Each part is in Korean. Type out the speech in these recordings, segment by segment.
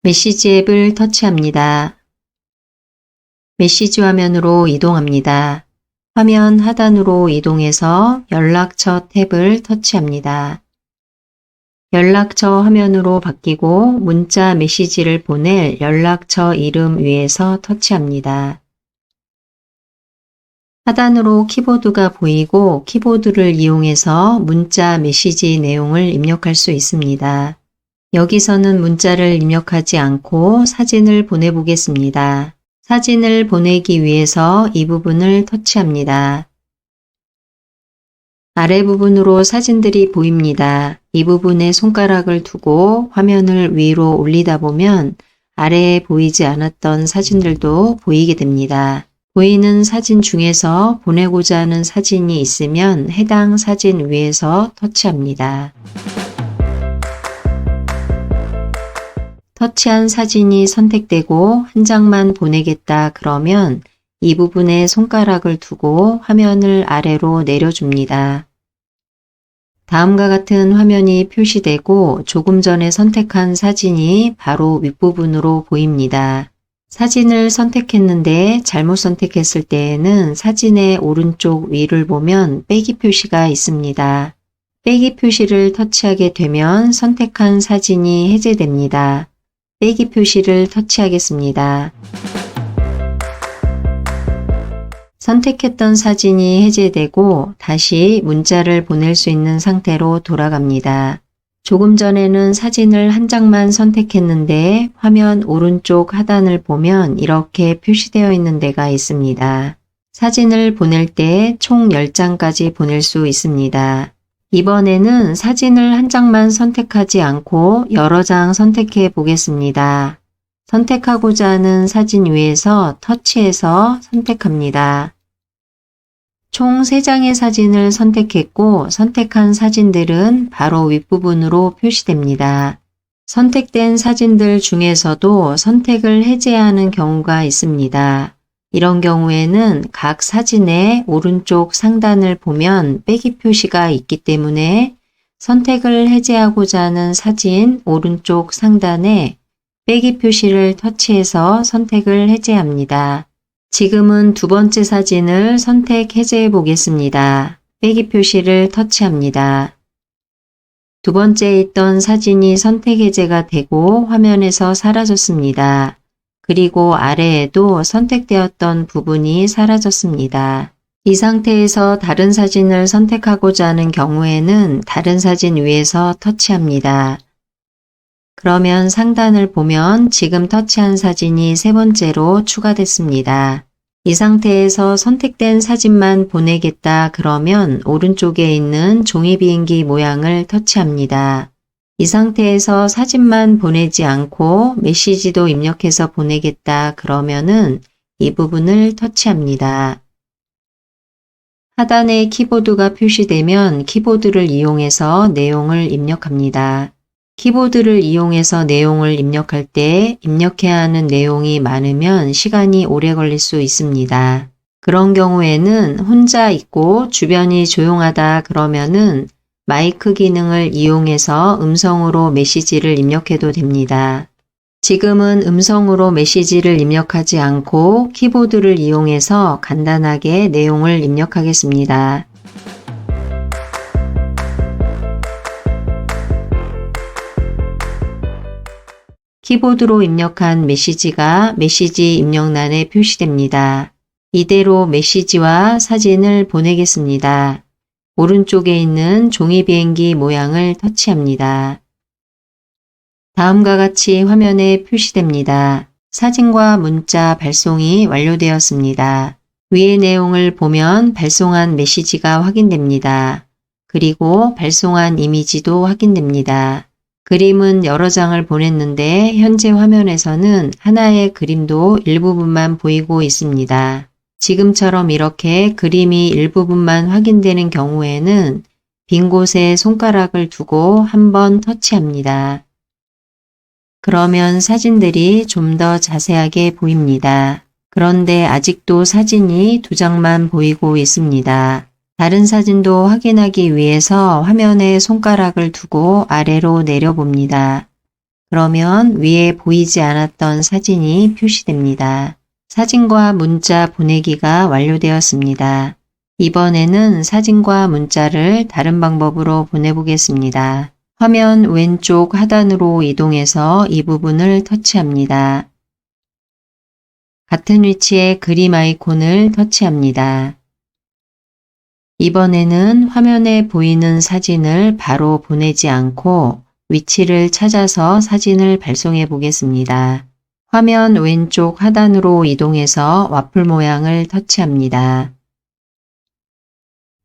메시지 앱을 터치합니다. 메시지 화면으로 이동합니다. 화면 하단으로 이동해서 연락처 탭을 터치합니다. 연락처 화면으로 바뀌고 문자 메시지를 보낼 연락처 이름 위에서 터치합니다. 하단으로 키보드가 보이고 키보드를 이용해서 문자 메시지 내용을 입력할 수 있습니다. 여기서는 문자를 입력하지 않고 사진을 보내보겠습니다. 사진을 보내기 위해서 이 부분을 터치합니다. 아래 부분으로 사진들이 보입니다. 이 부분에 손가락을 두고 화면을 위로 올리다 보면 아래에 보이지 않았던 사진들도 보이게 됩니다. 보이는 사진 중에서 보내고자 하는 사진이 있으면 해당 사진 위에서 터치합니다. 터치한 사진이 선택되고 한 장만 보내겠다 그러면 이 부분에 손가락을 두고 화면을 아래로 내려줍니다. 다음과 같은 화면이 표시되고 조금 전에 선택한 사진이 바로 윗부분으로 보입니다. 사진을 선택했는데 잘못 선택했을 때에는 사진의 오른쪽 위를 보면 빼기 표시가 있습니다. 빼기 표시를 터치하게 되면 선택한 사진이 해제됩니다. 빼기 표시를 터치하겠습니다. 선택했던 사진이 해제되고 다시 문자를 보낼 수 있는 상태로 돌아갑니다. 조금 전에는 사진을 한 장만 선택했는데 화면 오른쪽 하단을 보면 이렇게 표시되어 있는 데가 있습니다. 사진을 보낼 때 총 10장까지 보낼 수 있습니다. 이번에는 사진을 한 장만 선택하지 않고 여러 장 선택해 보겠습니다. 선택하고자 하는 사진 위에서 터치해서 선택합니다. 총 3장의 사진을 선택했고 선택한 사진들은 바로 윗부분으로 표시됩니다. 선택된 사진들 중에서도 선택을 해제하는 경우가 있습니다. 이런 경우에는 각 사진의 오른쪽 상단을 보면 빼기 표시가 있기 때문에 선택을 해제하고자 하는 사진 오른쪽 상단에 빼기 표시를 터치해서 선택을 해제합니다. 지금은 두 번째 사진을 선택 해제해 보겠습니다. 빼기 표시를 터치합니다. 두 번째에 있던 사진이 선택 해제가 되고 화면에서 사라졌습니다. 그리고 아래에도 선택되었던 부분이 사라졌습니다. 이 상태에서 다른 사진을 선택하고자 하는 경우에는 다른 사진 위에서 터치합니다. 그러면 상단을 보면 지금 터치한 사진이 세 번째로 추가됐습니다. 이 상태에서 선택된 사진만 보내겠다 그러면 오른쪽에 있는 종이 비행기 모양을 터치합니다. 이 상태에서 사진만 보내지 않고 메시지도 입력해서 보내겠다 그러면은 이 부분을 터치합니다. 하단에 키보드가 표시되면 키보드를 이용해서 내용을 입력합니다. 키보드를 이용해서 내용을 입력할 때 입력해야 하는 내용이 많으면 시간이 오래 걸릴 수 있습니다. 그런 경우에는 혼자 있고 주변이 조용하다 그러면은 마이크 기능을 이용해서 음성으로 메시지를 입력해도 됩니다. 지금은 음성으로 메시지를 입력하지 않고 키보드를 이용해서 간단하게 내용을 입력하겠습니다. 키보드로 입력한 메시지가 메시지 입력란에 표시됩니다. 이대로 메시지와 사진을 보내겠습니다. 오른쪽에 있는 종이 비행기 모양을 터치합니다. 다음과 같이 화면에 표시됩니다. 사진과 문자 발송이 완료되었습니다. 위의 내용을 보면 발송한 메시지가 확인됩니다. 그리고 발송한 이미지도 확인됩니다. 그림은 여러 장을 보냈는데 현재 화면에서는 하나의 그림도 일부분만 보이고 있습니다. 지금처럼 이렇게 그림이 일부분만 확인되는 경우에는 빈 곳에 손가락을 두고 한번 터치합니다. 그러면 사진들이 좀 더 자세하게 보입니다. 그런데 아직도 사진이 2장만 보이고 있습니다. 다른 사진도 확인하기 위해서 화면에 손가락을 두고 아래로 내려봅니다. 그러면 위에 보이지 않았던 사진이 표시됩니다. 사진과 문자 보내기가 완료되었습니다. 이번에는 사진과 문자를 다른 방법으로 보내보겠습니다. 화면 왼쪽 하단으로 이동해서 이 부분을 터치합니다. 같은 위치에 그림 아이콘을 터치합니다. 이번에는 화면에 보이는 사진을 바로 보내지 않고 위치를 찾아서 사진을 발송해 보겠습니다. 화면 왼쪽 하단으로 이동해서 와플 모양을 터치합니다.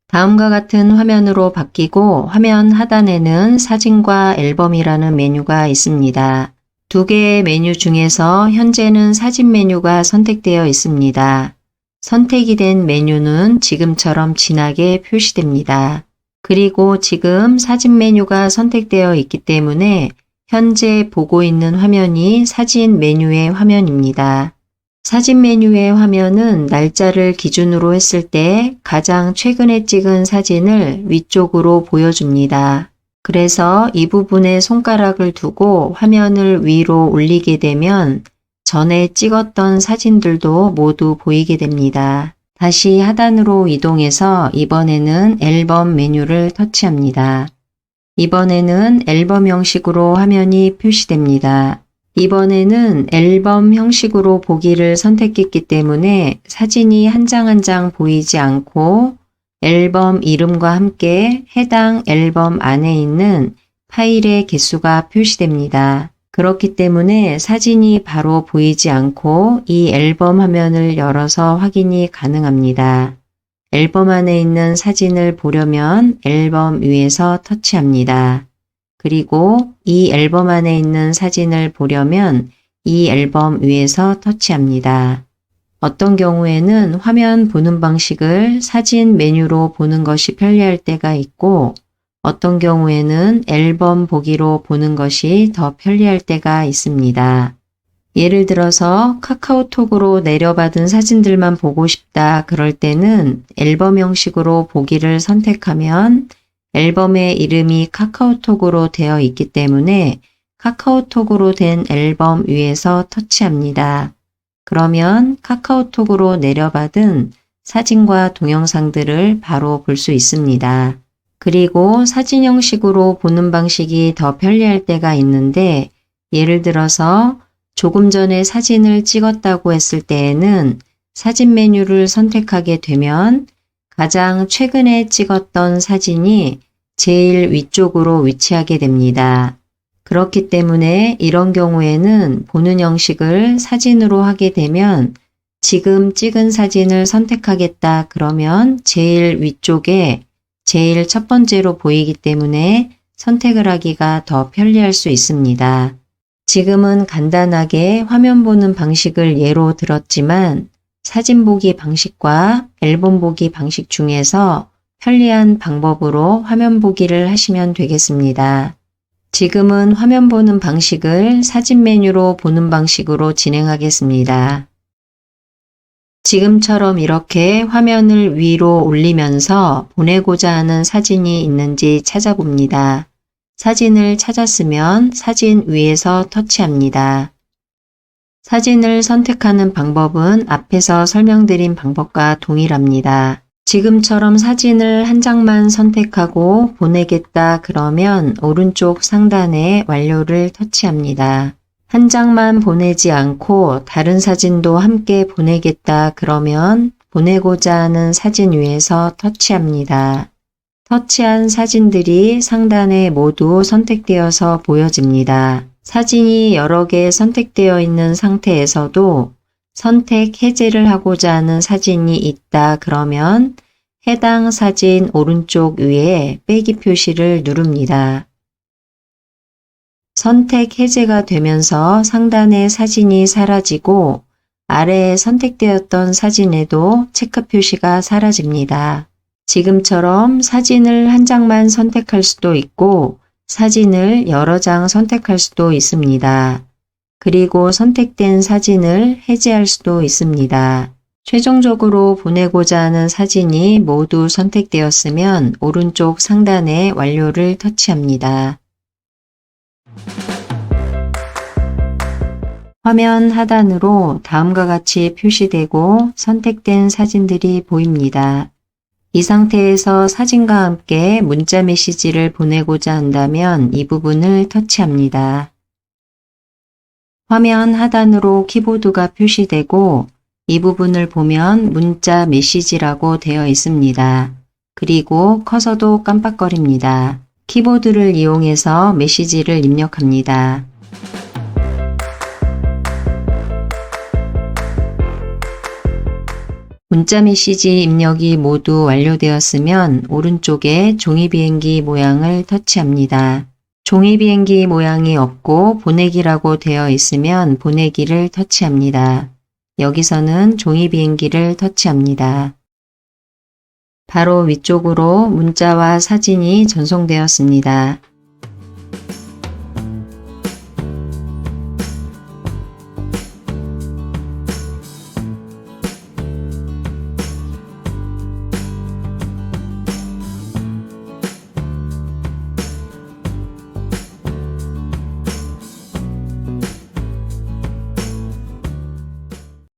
다음과 같은 화면으로 바뀌고 화면 하단에는 사진과 앨범이라는 메뉴가 있습니다. 두 개의 메뉴 중에서 현재는 사진 메뉴가 선택되어 있습니다. 선택이 된 메뉴는 지금처럼 진하게 표시됩니다. 그리고 지금 사진 메뉴가 선택되어 있기 때문에 현재 보고 있는 화면이 사진 메뉴의 화면입니다. 사진 메뉴의 화면은 날짜를 기준으로 했을 때 가장 최근에 찍은 사진을 위쪽으로 보여줍니다. 그래서 이 부분에 손가락을 두고 화면을 위로 올리게 되면 전에 찍었던 사진들도 모두 보이게 됩니다. 다시 하단으로 이동해서 이번에는 앨범 메뉴를 터치합니다. 이번에는 앨범 형식으로 화면이 표시됩니다. 이번에는 앨범 형식으로 보기를 선택했기 때문에 사진이 한 장 한 장 보이지 않고 앨범 이름과 함께 해당 앨범 안에 있는 파일의 개수가 표시됩니다. 그렇기 때문에 사진이 바로 보이지 않고 이 앨범 화면을 열어서 확인이 가능합니다. 앨범 안에 있는 사진을 보려면 앨범 위에서 터치합니다. 그리고 이 앨범 안에 있는 사진을 보려면 이 앨범 위에서 터치합니다. 어떤 경우에는 화면 보는 방식을 사진 메뉴로 보는 것이 편리할 때가 있고 어떤 경우에는 앨범 보기로 보는 것이 더 편리할 때가 있습니다. 예를 들어서 카카오톡으로 내려받은 사진들만 보고 싶다 그럴 때는 앨범 형식으로 보기를 선택하면 앨범의 이름이 카카오톡으로 되어 있기 때문에 카카오톡으로 된 앨범 위에서 터치합니다. 그러면 카카오톡으로 내려받은 사진과 동영상들을 바로 볼 수 있습니다. 그리고 사진 형식으로 보는 방식이 더 편리할 때가 있는데 예를 들어서 조금 전에 사진을 찍었다고 했을 때에는 사진 메뉴를 선택하게 되면 가장 최근에 찍었던 사진이 제일 위쪽으로 위치하게 됩니다. 그렇기 때문에 이런 경우에는 보는 형식을 사진으로 하게 되면 지금 찍은 사진을 선택하겠다 그러면 제일 위쪽에 제일 첫 번째로 보이기 때문에 선택을 하기가 더 편리할 수 있습니다. 지금은 간단하게 화면 보는 방식을 예로 들었지만 사진 보기 방식과 앨범 보기 방식 중에서 편리한 방법으로 화면 보기를 하시면 되겠습니다. 지금은 화면 보는 방식을 사진 메뉴로 보는 방식으로 진행하겠습니다. 지금처럼 이렇게 화면을 위로 올리면서 보내고자 하는 사진이 있는지 찾아봅니다. 사진을 찾았으면 사진 위에서 터치합니다. 사진을 선택하는 방법은 앞에서 설명드린 방법과 동일합니다. 지금처럼 사진을 한 장만 선택하고 보내겠다 그러면 오른쪽 상단에 완료를 터치합니다. 한 장만 보내지 않고 다른 사진도 함께 보내겠다 그러면 보내고자 하는 사진 위에서 터치합니다. 터치한 사진들이 상단에 모두 선택되어서 보여집니다. 사진이 여러 개 선택되어 있는 상태에서도 선택 해제를 하고자 하는 사진이 있다 그러면 해당 사진 오른쪽 위에 빼기 표시를 누릅니다. 선택 해제가 되면서 상단에 사진이 사라지고 아래에 선택되었던 사진에도 체크 표시가 사라집니다. 지금처럼 사진을 한 장만 선택할 수도 있고 사진을 여러 장 선택할 수도 있습니다. 그리고 선택된 사진을 해제할 수도 있습니다. 최종적으로 보내고자 하는 사진이 모두 선택되었으면 오른쪽 상단에 완료를 터치합니다. 화면 하단으로 다음과 같이 표시되고 선택된 사진들이 보입니다. 이 상태에서 사진과 함께 문자 메시지를 보내고자 한다면 이 부분을 터치합니다. 화면 하단으로 키보드가 표시되고 이 부분을 보면 문자 메시지라고 되어 있습니다. 그리고 커서도 깜빡거립니다. 키보드를 이용해서 메시지를 입력합니다. 문자 메시지 입력이 모두 완료되었으면 오른쪽에 종이비행기 모양을 터치합니다. 종이비행기 모양이 없고 보내기라고 되어 있으면 보내기를 터치합니다. 여기서는 종이비행기를 터치합니다. 바로 위쪽으로 문자와 사진이 전송되었습니다.